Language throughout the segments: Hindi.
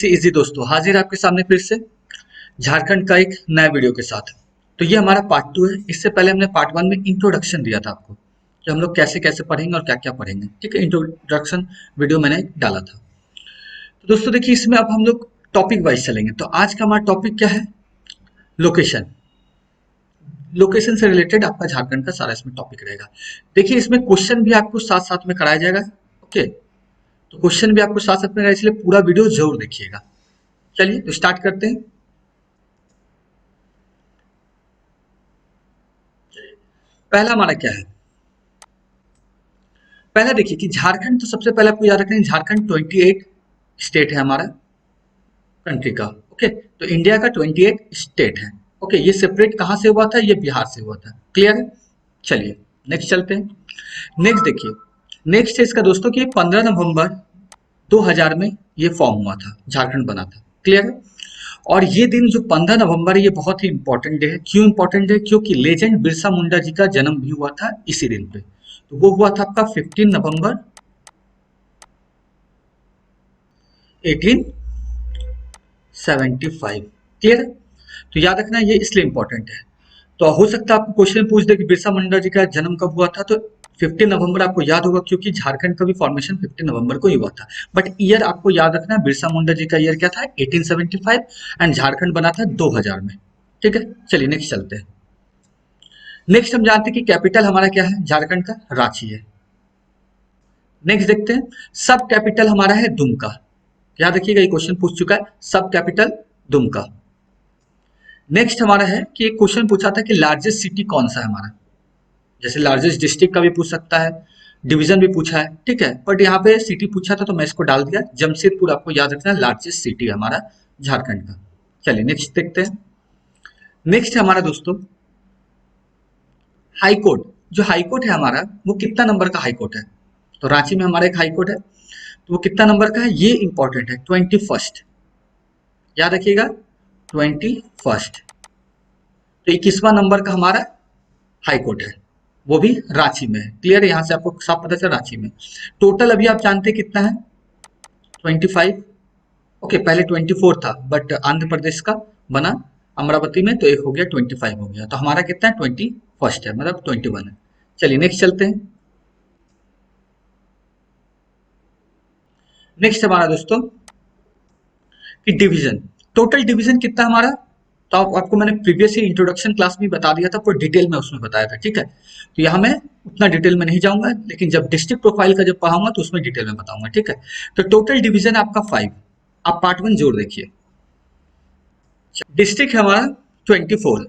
इजी दोस्तों हाजिर है आपके सामने फिर से झारखंड का एक नया वीडियो के साथ। तो ये हमारा पार्ट 2 है। इससे पहले हमने पार्ट 1 में इंट्रोडक्शन दिया था आपको कि हम लोग कैसे कैसे पढ़ेंगे और क्या क्या पढ़ेंगे। ठीक है, इंट्रोडक्शन वीडियो मैंने डाला था। तो दोस्तों देखिए, इसमें अब हम लोग टॉपिक वाइज चलेंगे। तो आज का हमारा टॉपिक क्या है? लोकेशन। लोकेशन से रिलेटेड आपका झारखंड का सारा इसमें टॉपिक रहेगा। देखिए, इसमें क्वेश्चन भी आपको साथ साथ में कराया जाएगा। ओके, तो क्वेश्चन भी आपको साथ साथ में रहेगा, इसलिए पूरा वीडियो जरूर देखिएगा। चलिए तो स्टार्ट करते हैं। पहला हमारा क्या है? पहला देखिए कि झारखंड, तो सबसे पहले आपको याद रखना है झारखंड 28 स्टेट है हमारा कंट्री का। ओके, तो इंडिया का 28 स्टेट है। ओके, ये सेपरेट कहाँ से हुआ था? ये बिहार से हुआ था। क्लियर है? चलिए नेक्स्ट चलते हैं। नेक्स्ट देखिए, नेक्स्ट है इसका दोस्तों कि 15 नवंबर 2000 में ये फॉर्म हुआ था, झारखंड बना था। क्लियर है? और ये दिन जो 15 नवंबर है, ये बहुत ही इंपॉर्टेंट डे है। क्यों इंपॉर्टेंट है? क्योंकि लेजेंड बिरसा मुंडा जी का जन्म भी हुआ था इसी दिन पे। तो वो हुआ था आपका 15 नवंबर 1875। क्लियर है? तो याद रखना ये इसलिए इंपॉर्टेंट है। तो हो सकता है आपको क्वेश्चन पूछ दे कि बिरसा मुंडा जी का जन्म कब हुआ था, तो 15 नवंबर आपको याद होगा क्योंकि झारखंड का भी फॉर्मेशन 15 नवंबर को ही हुआ था। बट ईयर आपको याद रखना है, बिरसा मुंडा जी का ईयर क्या था? 1875। एंड झारखंड बना था 2000 में। ठीक है, चलिए नेक्स्ट चलते हैं। नेक्स्ट हम जानते हैं कि कैपिटल हमारा क्या है झारखंड का? रांची है। नेक्स्ट देखते हैं, सब कैपिटल हमारा है दुमका। याद रखिएगा, ये क्वेश्चन पूछ चुका है, सब कैपिटल दुमका। नेक्स्ट हमारा है कि एक क्वेश्चन पूछा था कि लार्जेस्ट सिटी कौन सा है हमारा। जैसे लार्जेस्ट डिस्ट्रिक्ट का भी पूछ सकता है, डिवीजन भी पूछा है। ठीक है, बट यहाँ पे सिटी पूछा था तो मैं इसको डाल दिया जमशेदपुर। आपको याद रखना है लार्जेस्ट सिटी है हमारा झारखंड का। चलिए नेक्स्ट देखते हैं। नेक्स्ट है हमारा दोस्तों हाई कोर्ट। जो हाई कोर्ट है हमारा, वो कितना नंबर का हाई कोर्ट है? तो रांची में हमारा एक हाई कोर्ट है, तो वो कितना नंबर का है? ये इंपॉर्टेंट है, 21st। याद रखिएगा 21st। तो 21वां नंबर का हमारा हाई कोर्ट है, वो भी रांची में है। क्लियर है? यहाँ से आपको साफ पता चला रांची में। टोटल अभी आप जानते हैं कितना है? 25। ओके, पहले 24 था बट आंध्र प्रदेश का बना अमरावती में, तो एक हो गया 25 हो गया। तो हमारा कितना है? 21st है, मतलब 21 है। चलिए नेक्स्ट चलते हैं। नेक्स्ट हमारा दोस्तों कि डिवीजन। टोटल डिवीजन कितना हमारा? तो आपको मैंने प्रीवियस ही इंट्रोडक्शन क्लास में बता दिया था, पूरा डिटेल में उसमें बताया था। ठीक है, तो यहाँ मैं उतना डिटेल में नहीं जाऊंगा, लेकिन जब डिस्ट्रिक्ट प्रोफाइल का जब पढ़ाऊंगा तो उसमें डिटेल में बताऊंगा। ठीक है, तो टोटल डिवीजन आपका 5। आप पार्ट 1 जोड़ देखिए। डिस्ट्रिक्ट है हमारा 24।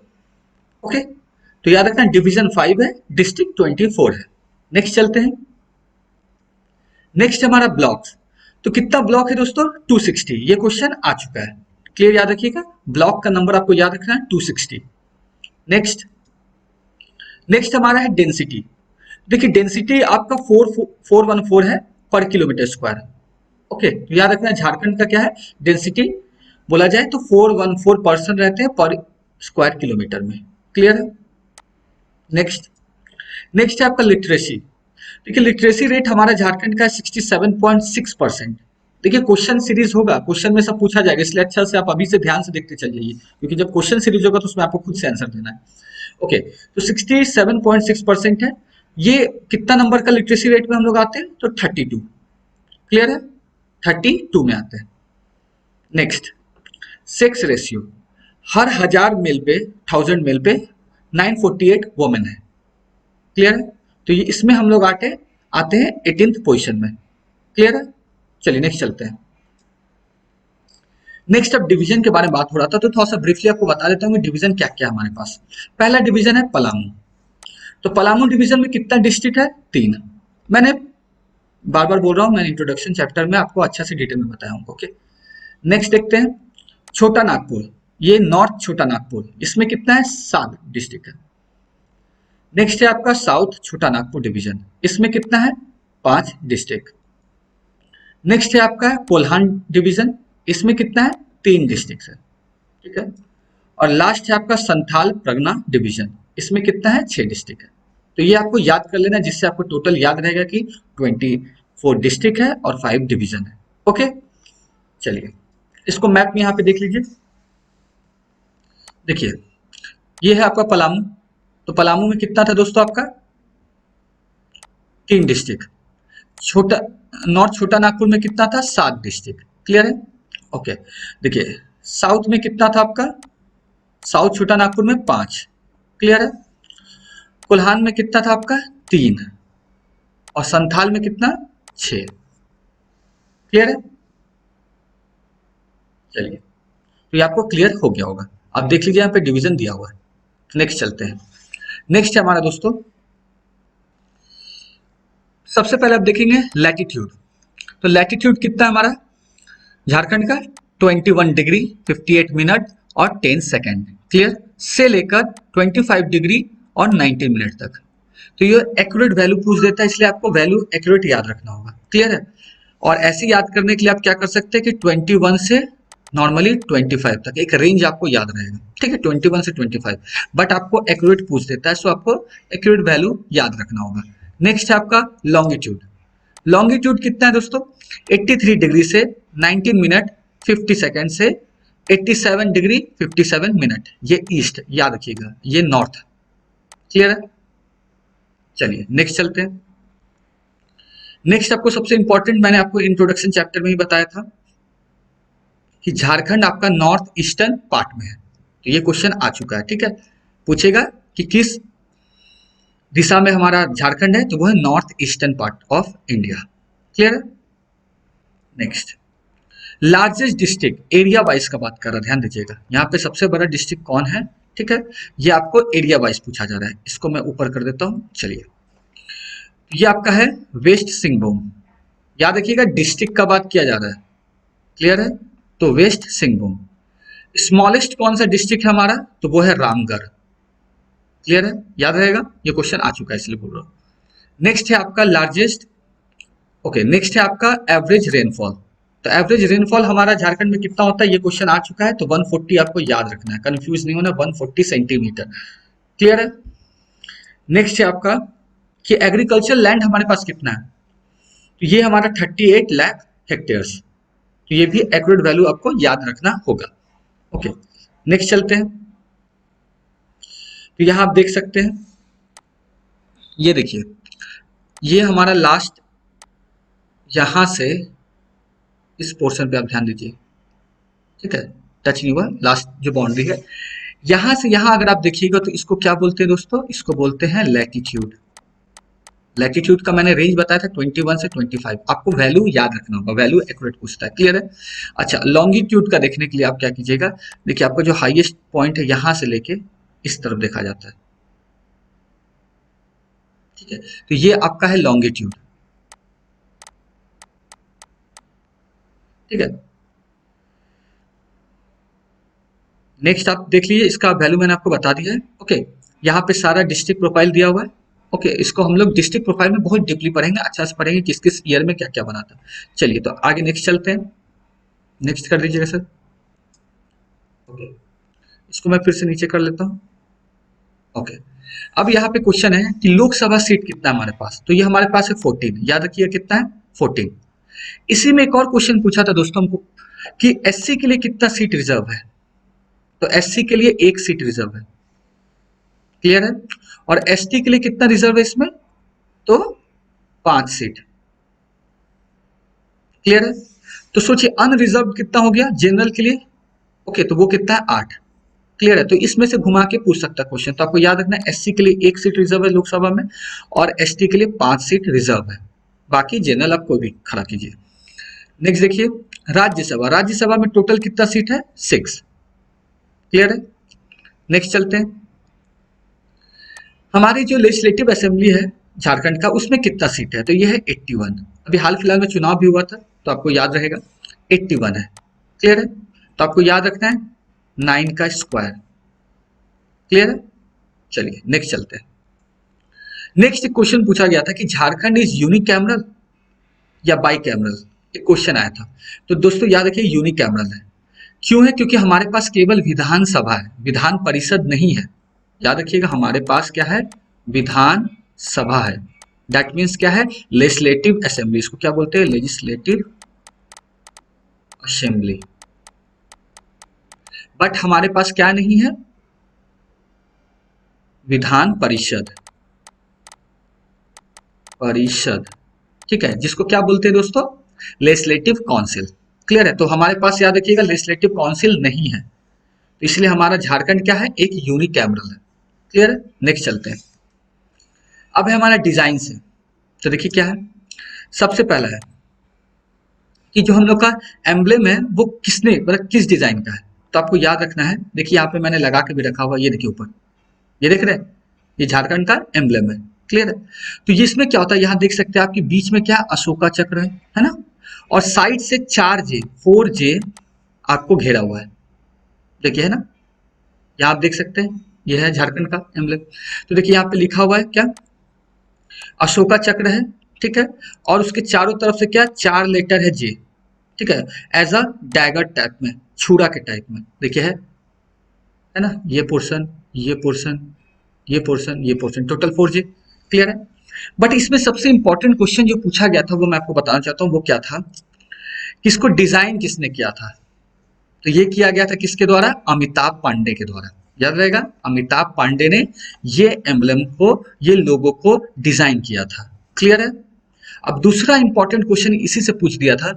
ओके, तो याद रखना डिवीजन 5 है, डिस्ट्रिक्ट 24 है। नेक्स्ट चलते हैं। नेक्स्ट हमारा ब्लॉक। तो कितना ब्लॉक है दोस्तों? 260। ये क्वेश्चन आ चुका है। क्लियर? याद रखिएगा, ब्लॉक का नंबर आपको याद रखना है 260। नेक्स्ट, नेक्स्ट हमारा है डेंसिटी। देखिए डेंसिटी आपका 414 है पर किलोमीटर स्क्वायर। ओके, तो याद रखना झारखंड का क्या है डेंसिटी? बोला जाए तो 414 रहते हैं पर स्क्वायर किलोमीटर में। क्लियर है? नेक्स्ट, नेक्स्ट है आपका लिटरेसी। देखिए लिटरेसी रेट हमारा झारखंड का 67.6%। देखिए क्वेश्चन सीरीज होगा, क्वेश्चन में सब पूछा जाएगा, इसलिए अच्छा से आप अभी से ध्यान से देखते चल जाइए, क्योंकि जब क्वेश्चन सीरीज होगा तो उसमें आपको खुद से आंसर देना है। ओके, तो 67.6% है। ये कितना नंबर का लिटरेसी रेट में हम लोग आते हैं? तो 32। क्लियर है? 32 में आते हैं। Next, sex ratio. हर 1000 मेल पे 948 वोमेन है। क्लियर है? तो ये इसमें हम लोग आते हैं 18th पोजीशन में। क्लियर है? चलिए नेक्स्ट चलते हैं। नेक्स्ट अब डिवीजन के बारे में बात हो रहा था, तो थोड़ा सा ब्रीफली आपको बता देता हूँ कि डिवीजन क्या क्या है हमारे पास। पहला डिवीजन है पलामू। तो पलामू डिवीजन में कितना डिस्ट्रिक्ट है? 3। मैंने बार बार बोल रहा हूँ, मैंने इंट्रोडक्शन चैप्टर में आपको अच्छा से डिटेल में बताया हूँ। ओके, नेक्स्ट देखते हैं छोटा नागपुर। ये नॉर्थ छोटा नागपुर, इसमें कितना है? 7 डिस्ट्रिक्ट है। नेक्स्ट है आपका साउथ छोटा नागपुर डिवीजन, इसमें कितना है? 5 डिस्ट्रिक्ट। नेक्स्ट है आपका कोल्हान डिवीजन, इसमें कितना है? 3 डिस्ट्रिक्ट है। ठीक है, और लास्ट है आपका संथाल प्रगना डिवीजन, इसमें कितना है? 6 डिस्ट्रिक्ट है। तो ये आपको याद कर लेना, जिससे आपको टोटल याद रहेगा कि 24 डिस्ट्रिक्ट है और 5 डिवीजन है। ओके, चलिए इसको मैप में यहाँ पे देख लीजिए। देखिए ये है आपका पलामू, तो पलामू में कितना था दोस्तों आपका 3 डिस्ट्रिक्ट। छोटा नॉर्थ छोटा नागपुर में कितना था 7 डिस्ट्रिक्ट। क्लियर है? ओके। देखिए साउथ में कितना था आपका, साउथ छोटा नागपुर में 5। क्लियर है? कोल्हान में कितना था आपका 3 और संथाल में कितना 6। क्लियर है? चलिए तो ये आपको क्लियर हो गया होगा। आप देख लीजिए यहाँ पे डिवीजन दिया हुआ है। नेक्स्ट चलते हैं। नेक्स्ट है हमारा दोस्तों, सबसे पहले आप देखेंगे लैटिट्यूड। तो लैटिट्यूड कितना है हमारा झारखंड का 21 डिग्री 58 मिनट और 10 सेकेंड। क्लियर? से लेकर 25 डिग्री और 90 मिनट तक। तो ये एक्यूरेट वैल्यू पूछ देता है, इसलिए आपको वैल्यू एक्यूरेट याद रखना होगा। क्लियर है? और ऐसे याद करने के लिए आप क्या कर सकते हैं कि 21 से नॉर्मली 25 तक एक रेंज आपको याद रहेगा। ठीक है? 21 से 25, बट आपको एक्यूरेट पूछ देता है, सो आपको एक्यूरेट वैल्यू याद रखना होगा। नेक्स्ट है आपका लॉन्गिट्यूड। लॉन्गिट्यूड कितना है दोस्तों 83 डिग्री से 19 मिनट 50 सेकेंड से 87 डिग्री 57 मिनट। ये ईस्ट याद रखिएगा, ये नॉर्थ। क्लियर है? चलिए नेक्स्ट चलते हैं। नेक्स्ट आपको सबसे इंपॉर्टेंट, मैंने आपको इंट्रोडक्शन चैप्टर में ही बताया था कि झारखंड आपका नॉर्थ ईस्टर्न पार्ट में है। तो ये क्वेश्चन आ चुका है। ठीक है? पूछेगा कि किस दिशा में हमारा झारखंड है, तो वो है north eastern part of India. Clear है? Next largest district area wise का बात कर रहा है, ध्यान दीजिएगा। यहाँ पे सबसे बड़ा डिस्ट्रिक्ट कौन है? ठीक है? ये आपको एरिया वाइज पूछा जा रहा है। इसको मैं ऊपर कर देता हूँ। चलिए ये आपका है वेस्ट सिंहभूम। याद रखिएगा डिस्ट्रिक्ट का बात किया जा रहा है। क्लियर है? तो वेस्ट सिंहभूम। स्मॉलेस्ट कौन सा डिस्ट्रिक्ट है हमारा? तो वो है रामगढ़। क्लियर है? याद रहेगा, ये क्वेश्चन आ चुका है इसलिए बोल रहा हूँ। नेक्स्ट है आपका लार्जेस्ट, ओके नेक्स्ट है आपका एवरेज रेनफॉल। तो एवरेज रेनफॉल हमारा झारखंड में कितना होता है, ये क्वेश्चन आ चुका है। तो 140 आपको याद रखना है, कंफ्यूज नहीं होना, 140 सेंटीमीटर। क्लियर है? नेक्स्ट है आपका कि एग्रीकल्चर लैंड हमारे पास कितना है, तो ये हमारा 38 लाख हेक्टेयर्स। तो ये भी एक्यूरेट वैल्यू आपको याद रखना होगा। ओके नेक्स्ट चलते हैं। तो यहां आप देख सकते हैं, ये देखिए ये हमारा लास्ट, यहां से इस पोर्शन पे आप ध्यान दीजिए। ठीक है? टच नहीं हुआ, लास्ट जो बाउंड्री है यहां से यहां अगर आप देखिएगा तो इसको क्या बोलते हैं दोस्तों, इसको बोलते हैं लैटिट्यूड। लैटिट्यूड का मैंने रेंज बताया था 21 से 25। आपको वैल्यू याद रखना होगा, वैल्यू एक्यूरेट पूछता है। क्लियर है? अच्छा लॉन्गिट्यूड का देखने के लिए आप क्या कीजिएगा, देखिए आपका जो हाईएस्ट पॉइंट है यहां से लेके इस तरफ देखा जाता है। ठीक है? तो ये आपका है लॉन्गिट्यूड। ठीक है? नेक्स्ट आप देख लीजिए, इसका वैल्यू मैंने आपको बता दिया है। ओके यहाँ पे सारा डिस्ट्रिक्ट प्रोफाइल दिया हुआ है। ओके इसको हम लोग डिस्ट्रिक्ट प्रोफाइल में बहुत डीपली पढ़ेंगे, अच्छा से पढ़ेंगे किस किस ईयर में क्या क्या बना था। चलिए तो आगे नेक्स्ट चलते हैं। नेक्स्ट कर दीजिएगा सर। ओके इसको मैं फिर से नीचे कर लेता हूँ। ओके अब यहाँ पे क्वेश्चन है कि लोकसभा सीट कितना है हमारे पास, तो ये हमारे पास है 14। याद रखिए कितना है 14। इसी में एक और क्वेश्चन पूछा था दोस्तों हमको कि एससी के लिए कितना सीट रिजर्व है, तो एससी के लिए 1 सीट रिजर्व है। क्लियर है? और एसटी के लिए कितना रिजर्व है इसमें, तो 5 सीट। क्लियर है? तो सोचिए अनरिजर्व कितना हो गया जनरल के लिए। ओके तो वो कितना है 8। क्लियर है? तो इसमें से घुमा के पूछ सकता है क्वेश्चन। तो आपको याद रखना है एससी के लिए 1 सीट रिजर्व है लोकसभा में और एसटी के लिए 5 सीट रिजर्व है। बाकी जनरल आप कोई भी खड़ा कीजिए। नेक्स्ट देखिए राज्यसभा। राज्यसभा में टोटल कितना सीट है 6। क्लियर है? नेक्स्ट चलते हैं। हमारी जो लेजिस्लेटिव असेंबली है झारखंड का उसमें कितना सीट है, तो ये है 81। अभी हाल फिलहाल में चुनाव भी हुआ था तो आपको याद रहेगा 81 है। क्लियर है? तो आपको याद रखना है 9 का स्क्वायर। क्लियर है? चलिए नेक्स्ट चलते हैं। नेक्स्ट क्वेश्चन पूछा गया था कि झारखंड इज यूनिकैमरल या बाई कैमरल, एक क्वेश्चन आया था। तो दोस्तों याद रखिए यूनिकैमरल है। क्यों है? क्योंकि हमारे पास केवल विधानसभा है, विधान परिषद नहीं है। याद रखिएगा हमारे पास क्या है, विधान सभा है। दैट मीन्स क्या है, लेजिस्लेटिव असेंबली। इसको क्या बोलते हैं, लेजिस्लेटिव असेंबली। बट हमारे पास क्या नहीं है, विधान परिषद, ठीक है, जिसको क्या बोलते हैं दोस्तों, लेजिस्लेटिव काउंसिल। क्लियर है, तो हमारे पास याद रखिएगा लेजिस्लेटिव काउंसिल नहीं है, तो इसलिए हमारा झारखंड क्या है, एक यूनिकैमरल है। क्लियर है, नेक्स्ट चलते हैं। अब है हमारा डिजाइन से, तो देखिए क्या है, सबसे पहला है कि जो हम लोग का एम्ब्लेम है वो किसने, मतलब किस डिजाइन का है, तो आपको याद रखना है। देखिए यहाँ पे मैंने लगा के भी रखा हुआ, ये देखिए ऊपर, ये देख रहे हैं, ये झारखंड का एम्ब्लेम है। क्लियर है, तो ये इसमें क्या होता है, यहाँ देख सकते हैं आपके बीच में क्या अशोका चक्र है ना, और साइड से 4J 4J आपको घेरा हुआ है, देखिए है ना, यहाँ आप देख सकते हैं, ये है झारखंड का एम्ब्लेम। तो देखिए यहाँ पे लिखा हुआ है क्या, अशोका चक्र है, ठीक है, और उसके चारों तरफ से क्या, 4 लेटर है जे, ठीक है, एज अ डैगर टाइप में, छुरा के टाइप में, देखिए है ना, ये पोर्शन, ये पोर्शन, ये पोर्शन, ये पोर्शन, टोटल 4J। क्लियर है, बट इसमें सबसे इंपॉर्टेंट क्वेश्चन जो पूछा गया था वो मैं आपको बताना चाहता हूँ, वो क्या था, किसको डिजाइन किसने किया था, तो ये किया गया था किसके द्वारा, अमिताभ पांडे के द्वारा। याद रहेगा, अमिताभ पांडे ने ये एम्ब्लेम को, ये लोगो को डिजाइन किया था। क्लियर है, अब दूसरा इंपॉर्टेंट क्वेश्चन इसी से पूछ दिया था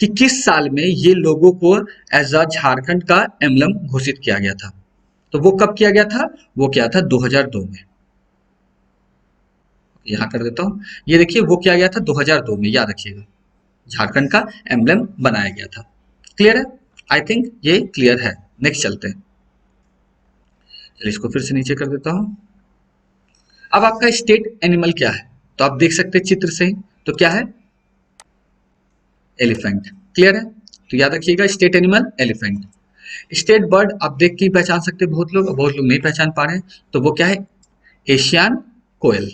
कि किस साल में ये लोगों को एज अ झारखंड का एम्ब्लम घोषित किया गया था, तो वो कब किया गया था, वो किया था 2002 में। यहां कर देता हूं, ये देखिए वो किया गया था 2002 में, याद रखिएगा, झारखंड का एम्ब्लम बनाया गया था। क्लियर है, आई थिंक ये क्लियर है। नेक्स्ट चलते हैं, चलिए इसको फिर से नीचे कर देता हूं। अब आपका स्टेट एनिमल क्या है, तो आप देख सकते हैं चित्र से ही, तो क्या है, एलिफेंट। क्लियर है, तो याद रखिएगा state animal elephant. State bird आप देख के ही पहचान सकते हैं, बहुत लोग नहीं पहचान पा रहे हैं, तो वो क्या है, एशियन कोयल।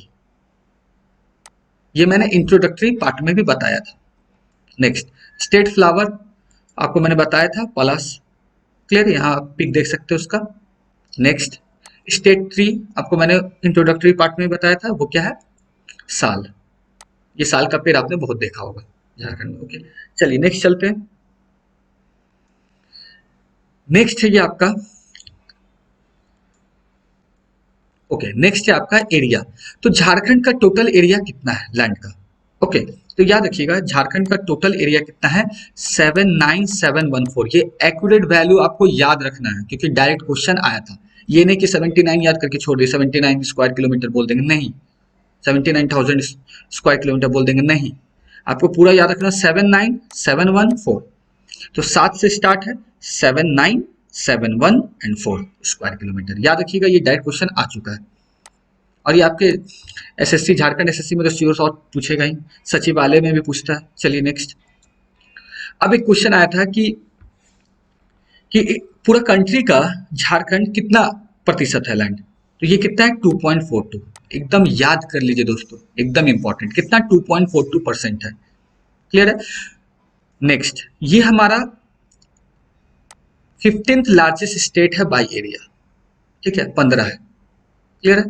ये मैंने इंट्रोडक्टरी पार्ट में भी बताया था। नेक्स्ट, स्टेट फ्लावर आपको मैंने बताया था, पलास। क्लियर, यहाँ आप पिक देख सकते हो उसका। नेक्स्ट, स्टेट ट्री आपको मैंने इंट्रोडक्टरी पार्ट में बताया था, वो क्या है, साल। ये साल का पेड़ आपने बहुत देखा होगा झारखंड में। ओके, चलिए नेक्स्ट चलते हैं। नेक्स्ट है ये आपका, ओके, नेक्स्ट है आपका एरिया। तो झारखंड का टोटल एरिया कितना है लैंड का, ओके, तो याद रखिएगा झारखंड का टोटल एरिया कितना है, 79714। ये एक्यूरेट वैल्यू आपको याद रखना है, क्योंकि डायरेक्ट क्वेश्चन आया था। ये नहीं कि 79 याद करके छोड़ दिए, 79 स्क्वायर किलोमीटर बोल देंगे, नहीं, 79,000 स्क्वायर किलोमीटर बोल देंगे, नहीं, आपको पूरा याद रखना 79714। तो 7 से स्टार्ट है, 7971 एंड 4 स्क्वायर किलोमीटर। याद रखिएगा, ये डायरेक्ट क्वेश्चन आ चुका है, और ये आपके एसएससी, झारखंड एसएससी में तो श्योर और पूछेगा ही, सचिवालय में भी पूछता है। चलिए नेक्स्ट, अब एक क्वेश्चन आया था कि पूरा कंट्री का झारखंड कितना प्रतिशत है लैंड, तो ये कितना है, 2.42। एकदम याद कर लीजिए दोस्तों, एकदम इंपॉर्टेंट, कितना, 2.42% है। क्लियर है, नेक्स्ट, ये हमारा 15th लार्जेस्ट स्टेट है बाय एरिया, ठीक है, 15 है। क्लियर है,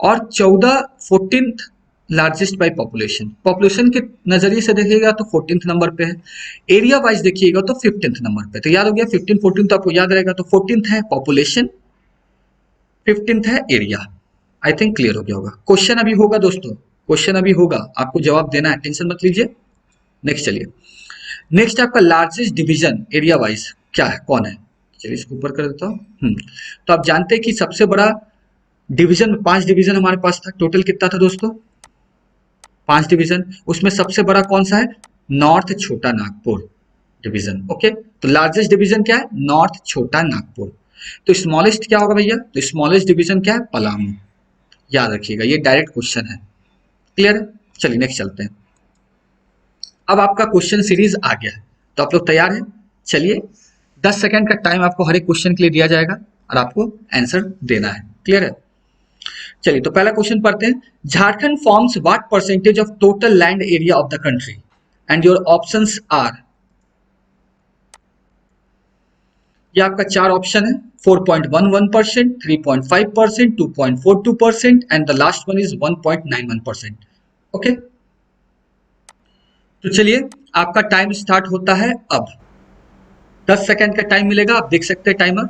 और 14th largest by population. Population के नजरिए से देखिएगा तो 14th नंबर पे है, एरिया वाइज देखिएगा तो 15th नंबर पे। तो याद हो गया, 15 14 तो आपको याद रहेगा, तो 14th है पॉपुलेशन, 15th है एरिया। आई थिंक क्लियर हो गया होगा। क्वेश्चन अभी होगा दोस्तों, क्वेश्चन अभी होगा, आपको जवाब देना है, टेंशन मत लीजिए। नेक्स्ट चलिए, नेक्स्ट आपका लार्जेस्ट डिवीजन एरिया वाइज क्या है, कौन है, चलिए इसको ऊपर कर देता हूँ। तो आप जानते हैं कि सबसे बड़ा डिवीजन, 5 डिवीजन हमारे पास था, टोटल कितना था दोस्तों, 5 डिवीजन, उसमें सबसे बड़ा कौन सा है, north Chhota Nagpur division. Okay, तो लार्जेस्ट डिवीजन क्या है, नॉर्थ छोटा नागपुर। तो स्मॉलेस्ट क्या होगा भैया, तो स्मॉलेस्ट डिवीजन क्या है, पलामू। याद रखिएगा, ये डायरेक्ट क्वेश्चन है। क्लियर है, चलिए नेक्स्ट चलते हैं। अब आपका क्वेश्चन सीरीज आ गया है, तो आप लोग तैयार हैं, चलिए 10 सेकंड का टाइम आपको हर एक क्वेश्चन के लिए दिया जाएगा और आपको आंसर देना है। क्लियर है, चलिए तो पहला क्वेश्चन पढ़ते हैं। Jharkhand forms what percentage of total land area of the country, and your options are, ये आपका 4 ऑप्शन है, 4.11%, 3.5%, 2.42% and the last one is 1.91%। Okay, तो चलिए आपका टाइम स्टार्ट होता है अब। 10 सेकंड का टाइम मिलेगा, आप देख सकते हैं टाइमर।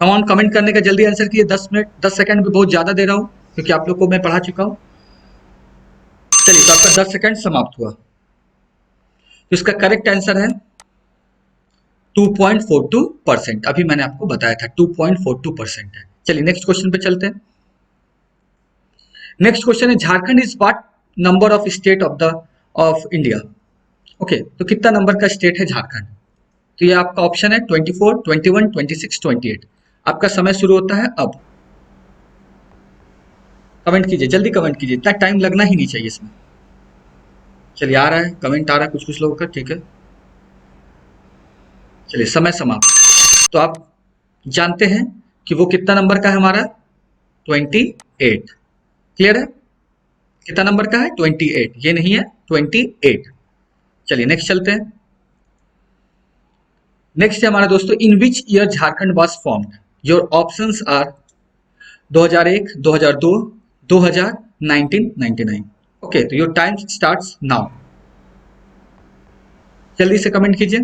कम कमेंट करने का जल्दी आंसर कीजिए। 10 मिनट 10 सेकंड भी बहुत ज्यादा दे रहा हूं क्योंकि आप लोग को मैं पढ़ा चुका हूं। चलिए, तो आपका 10 सेकंड समाप्त हुआ। तो इसका करेक्ट आंसर है 2.42%। अभी मैंने आपको बताया था 2.42% है। चलिए नेक्स्ट क्वेश्चन पे चलते हैं। नेक्स्ट क्वेश्चन है Jharkhand is what number of state of India. Okay, तो कितना नंबर का स्टेट है झारखंड? तो ये आपका ऑप्शन है 24, 21, 26, 28। आपका समय शुरू होता है अब। कमेंट कीजिए, जल्दी कमेंट कीजिए, इतना टाइम लगना ही नहीं चाहिए इसमें। चलिए, आ रहा है कमेंट, आ रहा है कुछ कुछ लोगों का, ठीक है। चलिए, समय समाप्त। तो आप जानते हैं कि वो कितना नंबर का है हमारा? 28। क्लियर है? कितना नंबर का है? 28, ये नहीं है 28। चलिए नेक्स्ट चलते हैं। नेक्स्ट है हमारा दोस्तों, in which year Jharkhand was formed. Your options are 2001, 2002, 2000, 1999। Okay, तो योर टाइम स्टार्ट्स नाउ। जल्दी से कमेंट कीजिए।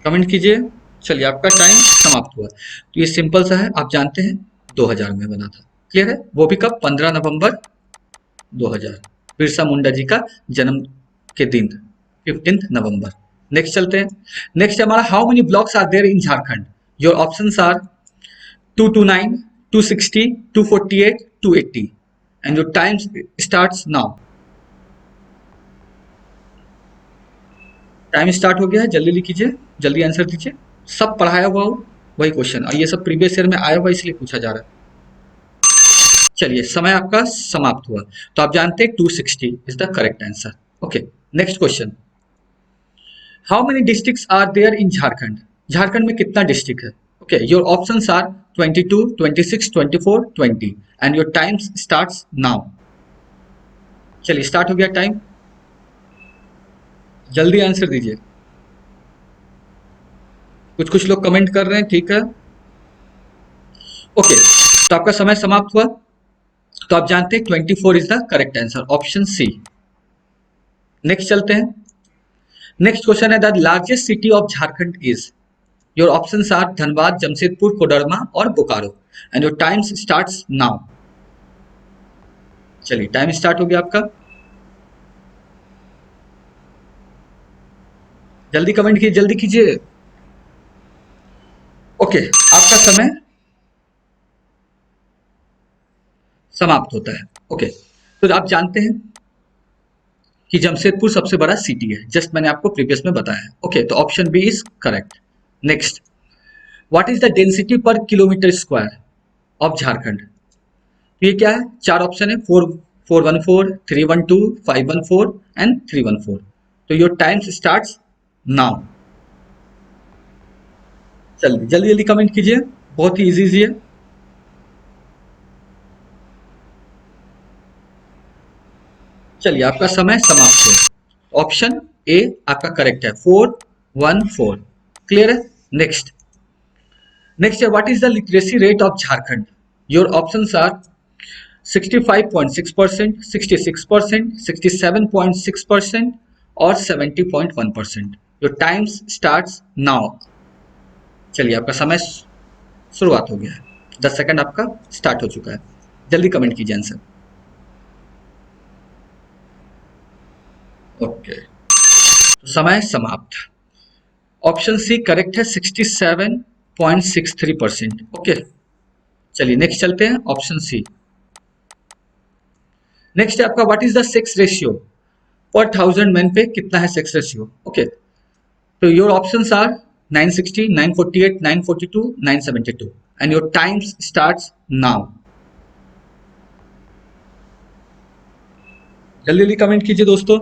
कमेंट कीजिए। चलिए, आपका टाइम समाप्त हुआ। तो ये सिंपल सा है, आप जानते हैं 2000 में बना था। क्लियर है? वो भी कब? 15 नवंबर 2000, बिरसा मुंडा जी का जन्म के दिन, 15 नवंबर। नेक्स्ट चलते हैं। नेक्स्ट हमारा, how many blocks are there in Jharkhand. Your options are 229, 260, 248, 280 and your time starts now. Time start हो गया है, जल्दी लिखिए, जल्दी आंसर दीजिए। सब पढ़ाया हुआ हो वही क्वेश्चन, और ये सब प्रीवियस ईयर में आया हुआ इसलिए पूछा जा रहा है। चलिए, समय आपका समाप्त हुआ। तो आप जानते हैं 260 is the correct answer. Okay, next question, how many districts are there in Jharkhand. Jharkhand में कितना डिस्ट्रिक्ट है? ओके, your options are 22, 26, 24, 20 and your time starts now. चलिए, स्टार्ट हो गया टाइम, जल्दी आंसर दीजिए। कुछ कुछ लोग कमेंट कर रहे हैं, ठीक है। ओके, तो आपका समय समाप्त हुआ। तो आप जानते हैं 24 is the correct answer, option C. Next चलते हैं। नेक्स्ट क्वेश्चन है, the largest city of Jharkhand is. Your options are Dhanbad, Jamshedpur, Koderma और Bokaro and your times starts now. चलिए, टाइम स्टार्ट हो गया आपका, जल्दी कमेंट कीजिए, जल्दी कीजिए। ओके, आपका समय समाप्त होता है। ओके, तो आप जानते हैं कि जमशेदपुर सबसे बड़ा सिटी है, जस्ट मैंने आपको प्रीवियस में बताया है। ओके, तो option B is correct. Next, what is the density per kilometer square of Jharkhand. तो ये क्या है? चार ऑप्शन है, 414, 312, 514 एंड 314। तो योर टाइम्स स्टार्ट्स नाउ। जल्दी जल्दी जल्दी कमेंट कीजिए, बहुत ही इजी है। चलिए, आपका समय समाप्त हुआ। ऑप्शन ए आपका करेक्ट है, 414। क्लियर है? नेक्स्ट नेक्स्ट है, what is the literacy rate of Jharkhand. Your options are 65.6%, 66%, 67.6% और 70.1%। Your times starts now. चलिए, आपका समय शुरुआत हो गया है, 10 सेकंड आपका स्टार्ट हो चुका है। जल्दी कमेंट कीजिए आंसर। ओके, तो समय समाप्त। ऑप्शन सी करेक्ट है, 67.63%। ओके, चलिए नेक्स्ट चलते हैं, ऑप्शन सी। नेक्स्ट है आपका, what is the sex ratio per 1000 man पे कितना है सेक्स रेशियो। ओके, तो your options are 960, 948, 942, 972 and your times starts now. जल्दी जल्दी कमेंट कीजिए दोस्तों,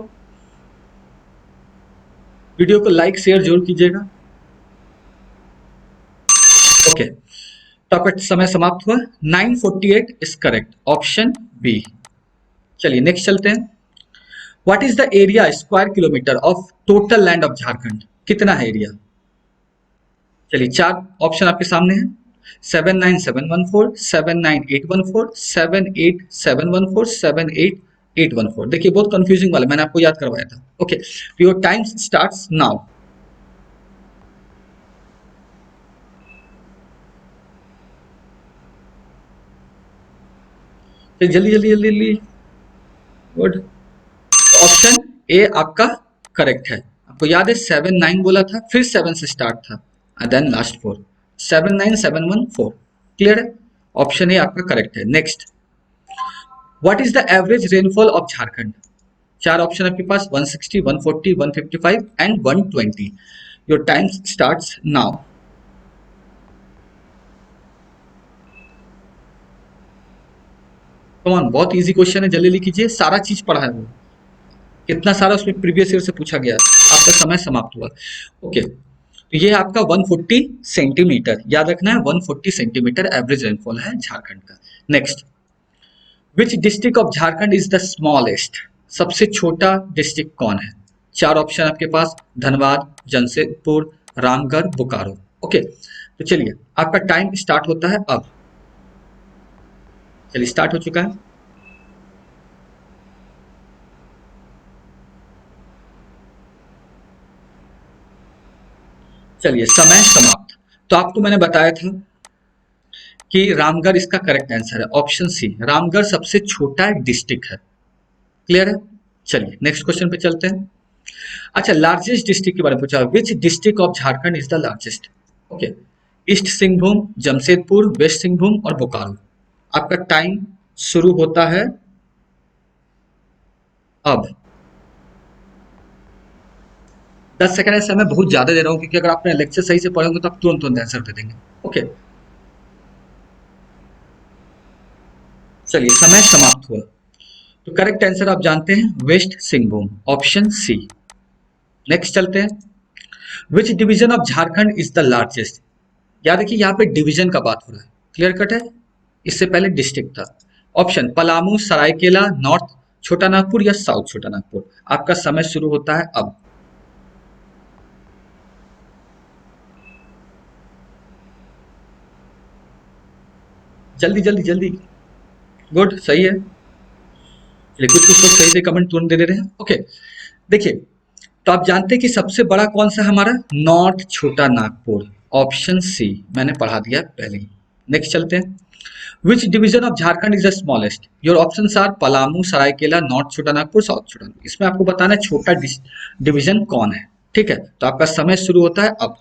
वीडियो को लाइक शेयर जरूर कीजिएगा। ओके, तो आपका समय समाप्त हुआ, 948 इज करेक्ट, ऑप्शन बी। चलिए नेक्स्ट चलते हैं। What is the area square kilometre of total land of Jharkhand. कितना है एरिया? चलिए, चार ऑप्शन आपके सामने है, 79714, 79814, 78714, 78814। देखिए बहुत कंफ्यूजिंग वाला, मैंने आपको याद करवाया था। Okay, your times starts now. जल्दी जल्दी जल्दी जल्दी। गुड। ऑप्शन ए आपका करेक्ट है। आपको याद है 79 बोला था, फिर 7 से स्टार्ट था, देन लास्ट 4, 79714। क्लियर है? ऑप्शन ए आपका करेक्ट है। Next, what is the average rainfall of Jharkhand? चार ऑप्शन आपके पास, 160, 140, 155 and 120। Your time starts now. Come on, बहुत इजी क्वेश्चन है, जल्दी जल्दी कीजिए, सारा चीज पढ़ा है वो, कितना सारा उसमें प्रीवियस ईयर से पूछा गया। आपका समय समाप्त हुआ। ओके, तो ये आपका 140 सेंटीमीटर, याद रखना है, 140 सेंटीमीटर एवरेज रेनफॉल है झारखंड का। Next, which district of Jharkhand is the smallest? सबसे छोटा डिस्ट्रिक्ट कौन है? चार ऑप्शन आपके पास, धनबाद, जमशेदपुर, रामगढ़, बोकारो। ओके, तो चलिए आपका टाइम स्टार्ट होता है अब। चलिए स्टार्ट हो चुका है। चलिए समय समाप्त। तो आपको मैंने बताया था कि रामगढ़ इसका करेक्ट आंसर है, ऑप्शन सी, रामगढ़ सबसे छोटा डिस्ट्रिक्ट है। क्लियर है? चलिए नेक्स्ट क्वेश्चन पे चलते हैं। अच्छा, लार्जेस्ट डिस्ट्रिक्ट के बारे में पूछा, which district of Jharkhand is the largest? Okay, east Singhbhum, Jamshedpur, west Singhbhum और बोकारो। आपका टाइम शुरू होता है अब। 10 सेकंड ऐसे मैं बहुत ज्यादा दे रहा हूं, क्योंकि अगर आपने लेक्चर सही से पढ़ोगे तो आप तुरंत तुरंत आंसर दे देंगे। ओके, चलिए समय समाप्त हुआ। तो करेक्ट आंसर आप जानते हैं, West Singhbhum, option C. Next चलते हैं, which division of Jharkhand is the largest? याद रखिए यहाँ पे डिवीजन का बात हो रहा है, क्लियर कट है, इससे पहले डिस्ट्रिक्ट था। ऑप्शन पलामू, सरायकेला, नॉर्थ छोटा नागपुर या साउथ छोटा नागपुर। आपका समय शुरू होता है अब। जल्दी जल्दी जल्दी। गुड, सही है। चलिए कुछ कुछ लोग सही से कमेंट तुरंत दे रहे हैं। ओके, देखिए, तो आप जानते हैं कि सबसे बड़ा कौन सा हमारा, north Chhota Nagpur, option C, मैंने पढ़ा दिया पहले ही। नेक्स्ट चलते हैं, which division of Jharkhand is the smallest? Your options are Palamu, Saraikela, North Chhota Nagpur, south छोटा नागपुर। इसमें आपको बताना है छोटा डिवीजन कौन है। ठीक है, तो आपका समय शुरू होता है अब।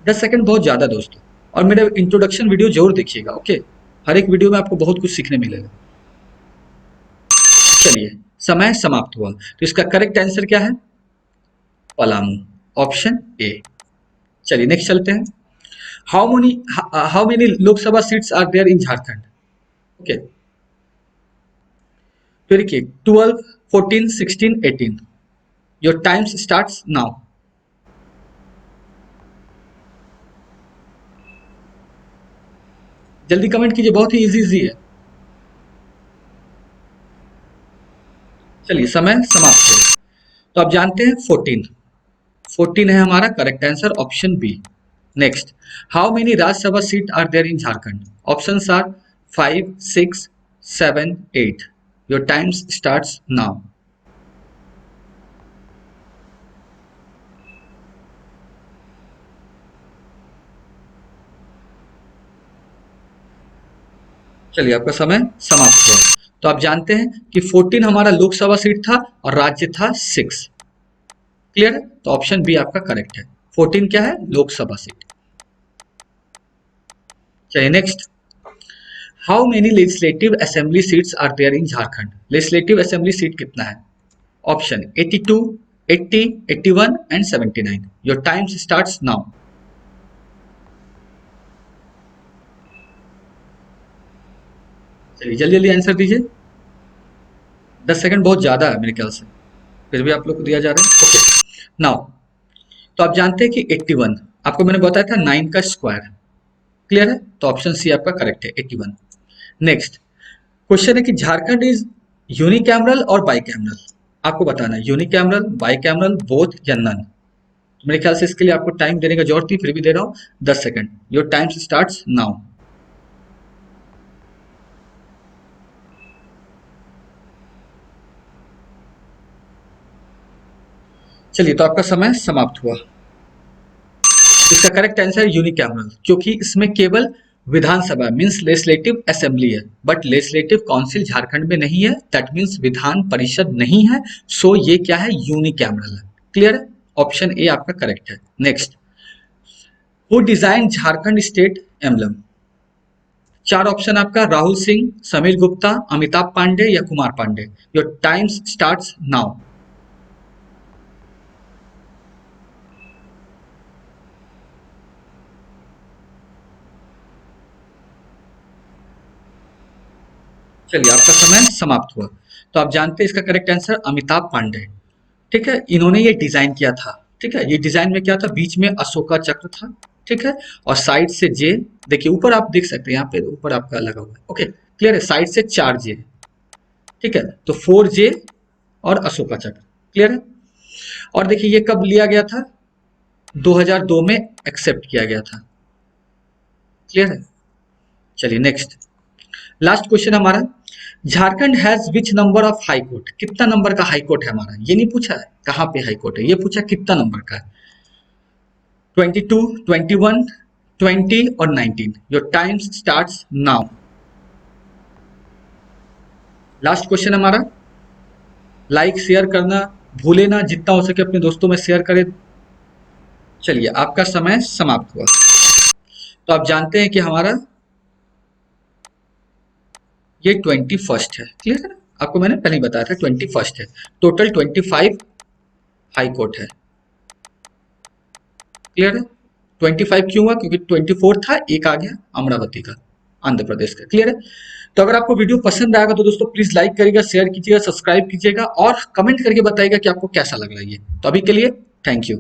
10 सेकंड बहुत ज्यादा दोस्तों, और मेरे इंट्रोडक्शन वीडियो जरूर देखिएगा। ओके, हर एक वीडियो में आपको बहुत कुछ सीखने मिलेगा। चलिए समय समाप्त हुआ, तो इसका करेक्ट आंसर क्या है, पलामू, ऑप्शन ए। चलिए नेक्स्ट चलते हैं, how many Lok Sabha seats are there in Jharkhand? Okay, तो देखिए 12, 14, 16, 18। Your times starts now. जल्दी कमेंट कीजिए, बहुत ही इजी इजी है। चलिए समय समाप्त हो, तो आप जानते हैं 14, 14 है हमारा correct answer, option B. Next, how many Rajya Sabha seat are there in Jharkhand? Options are 5, 6, 7, 8। Your times starts now. चलिए आपका समय समाप्त हुआ, तो आप जानते हैं कि 14 हमारा लोकसभा सीट था और राज्य था 6। क्लियर है? तो ऑप्शन बी आपका करेक्ट है, 14 क्या है, लोकसभा सीट। चलिए next, how many legislative assembly seats are there in Jharkhand? Legislative assembly seat कितना है? Option 82, 80, 81 and 79। Your times starts now. चलिए जल्दी जल्दी आंसर दीजिए, 10 सेकंड बहुत ज्यादा है मेरे ख्याल से, फिर भी आप लोग को दिया जा रहा है। ओके, नाउ, तो आप जानते हैं कि 81 आपको मैंने बताया था 9 का स्क्वायर। क्लियर है? तो ऑप्शन सी आपका करेक्ट है, 81। नेक्स्ट क्वेश्चन है कि झारखंड इज यूनिकैमरल और बाइकैमरल। आपको बताना है यूनिकैमरल, बाइकैमरल, बोथ या नन। मेरे ख्याल से इसके लिए आपको टाइम देने का जरूरत थी, फिर भी दे रहा हूं 10 second. Your time starts now. चलिए, तो आपका समय समाप्त हुआ। इसका करेक्ट आंसर है यूनिकैमरल, क्योंकि इसमें केवल विधानसभा मीन्स लेजिस्लेटिव असेंबली है, बट लेजिस्लेटिव काउंसिल झारखंड में नहीं है, दैट मीन्स विधान परिषद नहीं है। सो ये क्या है, यूनिकैमरल है। क्लियर है, ऑप्शन ए आपका करेक्ट है। Next, who design Jharkhand state emblem? चार ऑप्शन आपका, राहुल सिंह, समीर गुप्ता, अमिताभ पांडे या Kumar Pandey. Your time starts now. चलिए, आपका समय समाप्त हुआ। तो आप जानते हैं इसका करेक्ट आंसर अमिताभ पांडे। ठीक है, इन्होंने ये डिजाइन किया था। ठीक है, ये डिजाइन में क्या था, बीच में अशोका चक्र था। ठीक है, और साइड से जे, देखिए ऊपर आप देख सकते हैं, यहाँ पे ऊपर आपका लगा हुआ है। ओके, क्लियर है, साइड से 4 जे। ठीक है, तो 4 जे और अशोका चक्र। क्लियर है, और देखिए ये कब लिया गया था, 2002 में एक्सेप्ट किया गया था। क्लियर है, चलिए नेक्स्ट, लास्ट क्वेश्चन हमारा, Jharkhand has which number of high court? कितना नंबर का हाई कोर्ट है हमारा, ये नहीं पूछा है कहाँ पे हाई कोर्ट है, ये पूछा कितना नंबर का है। 22, 21, 20 और 19। Your time starts now. Last question हमारा, लाइक शेयर करना भूले ना, जितना हो सके अपने दोस्तों में शेयर करें। चलिए, आपका समय समाप्त हुआ। तो आप जानते हैं कि हमारा ये 21 है। क्लियर है ना, आपको मैंने पहले ही बताया था 21 है। टोटल 25 हाई कोर्ट है। क्लियर है, 25 क्यों हुआ, क्योंकि 24 था, एक आ गया अमरावती का, आंध्र प्रदेश का। क्लियर है, तो अगर आपको वीडियो पसंद आएगा तो दोस्तों प्लीज लाइक करिएगा, शेयर कीजिएगा, सब्सक्राइब कीजिएगा और कमेंट करके बताइएगा कि आपको कैसा लग रहा है ये। तो अभी के लिए थैंक यू।